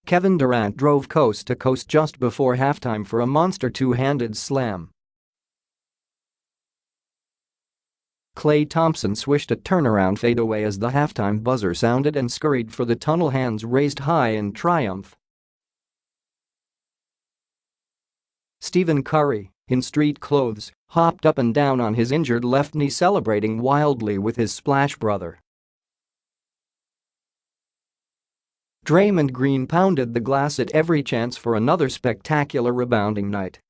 Kevin Durant drove coast to coast just before halftime for a monster two-handed slam. Klay Thompson swished a turnaround fadeaway as the halftime buzzer sounded and scurried for the tunnel, hands raised high in triumph. Stephen Curry, in street clothes, hopped up and down on his injured left knee, celebrating wildly with his splash brother. Draymond Green pounded the glass at every chance for another spectacular rebounding night.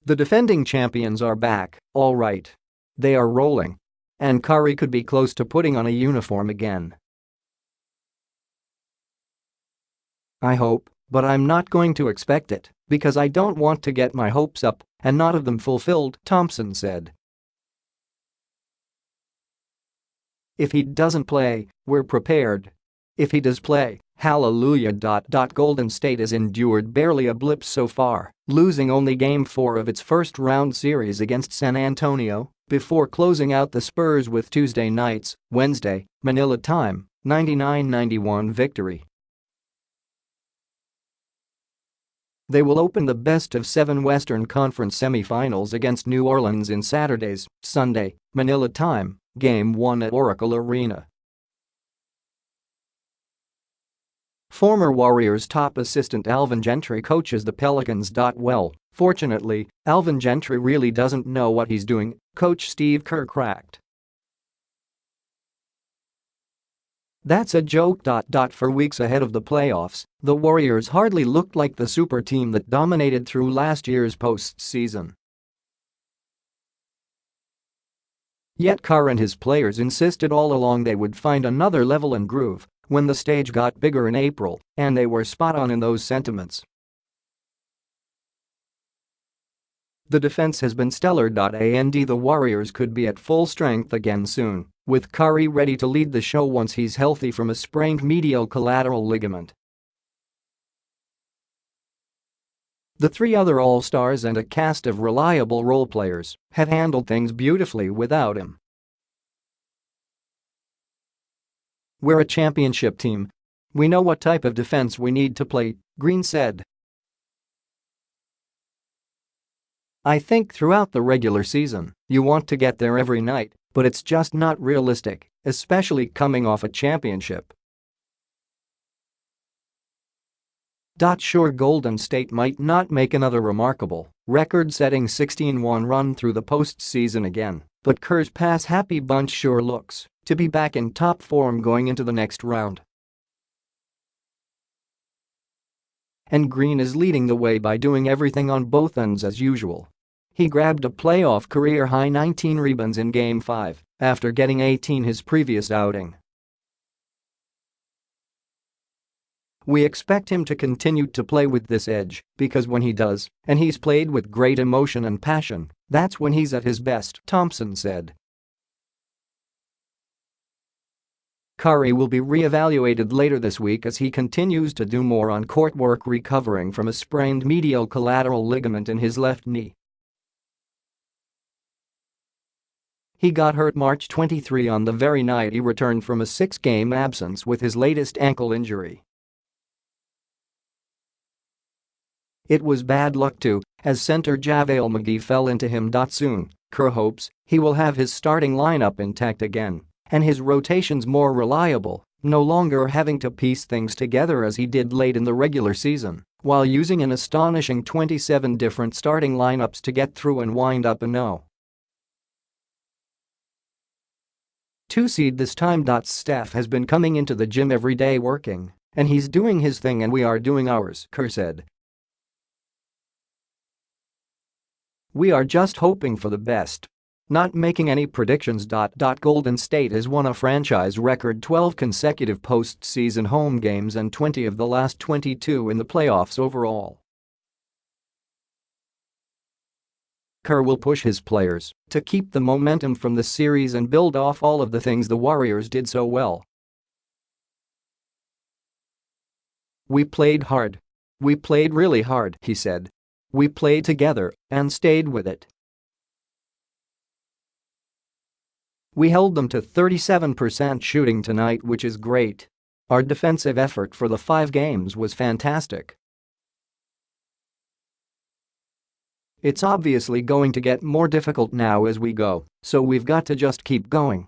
The defending champions are back, all right. They are rolling. And Curry could be close to putting on a uniform again. I hope, but I'm not going to expect it, because I don't want to get my hopes up and not have them fulfilled, Thompson said. If he doesn't play, we're prepared. If he does play, hallelujah. Golden State has endured barely a blip so far, losing only Game 4 of its first-round series against San Antonio before closing out the Spurs with Tuesday night's, Wednesday, Manila time, 99-91 victory. They will open the best-of-7 Western Conference semifinals against New Orleans in Saturday's, Sunday, Manila time, Game 1 at Oracle Arena. Former Warriors top assistant Alvin Gentry coaches the Pelicans. Well, fortunately, Alvin Gentry really doesn't know what he's doing, Coach Steve Kerr cracked. That's a joke. For weeks ahead of the playoffs, the Warriors hardly looked like the super team that dominated through last year's postseason. Yet Kerr and his players insisted all along they would find another level and groove when the stage got bigger in April, and they were spot on in those sentiments. The defense has been stellar. And the Warriors could be at full strength again soon, with Curry ready to lead the show once he's healthy from a sprained medial collateral ligament. The three other All-Stars and a cast of reliable role players have handled things beautifully without him. We're a championship team. We know what type of defense we need to play, Green said. I think throughout the regular season, you want to get there every night, but it's just not realistic, especially coming off a championship. Sure, Golden State might not make another remarkable, record-setting 16-1 run through the postseason again, but Kerr's pass-happy bunch sure looks to be back in top form going into the next round. And Green is leading the way by doing everything on both ends as usual. He grabbed a playoff career-high 19 rebounds in Game 5 after getting 18 his previous outing. We expect him to continue to play with this edge because when he does, and he's played with great emotion and passion, that's when he's at his best, Thompson said. Curry will be re-evaluated later this week as he continues to do more on-court work recovering from a sprained medial collateral ligament in his left knee. He got hurt March 23 on the very night he returned from a 6-game absence with his latest ankle injury. It was bad luck too, as center JaVale McGee fell into him. Soon, Kerr hopes he will have his starting lineup intact again and his rotations more reliable, no longer having to piece things together as he did late in the regular season, while using an astonishing 27 different starting lineups to get through and wind up a 2 seed this time. Steph has been coming into the gym every day working, and he's doing his thing and we are doing ours, Kerr said. We are just hoping for the best. Not making any predictions. Golden State has won a franchise record 12 consecutive postseason home games and 20 of the last 22 in the playoffs overall. Kerr will push his players to keep the momentum from the series and build off all of the things the Warriors did so well. We played hard. We played really hard, he said. We played together and stayed with it. We held them to 37% shooting tonight, which is great. Our defensive effort for the 5 games was fantastic. It's obviously going to get more difficult now as we go, so we've got to just keep going.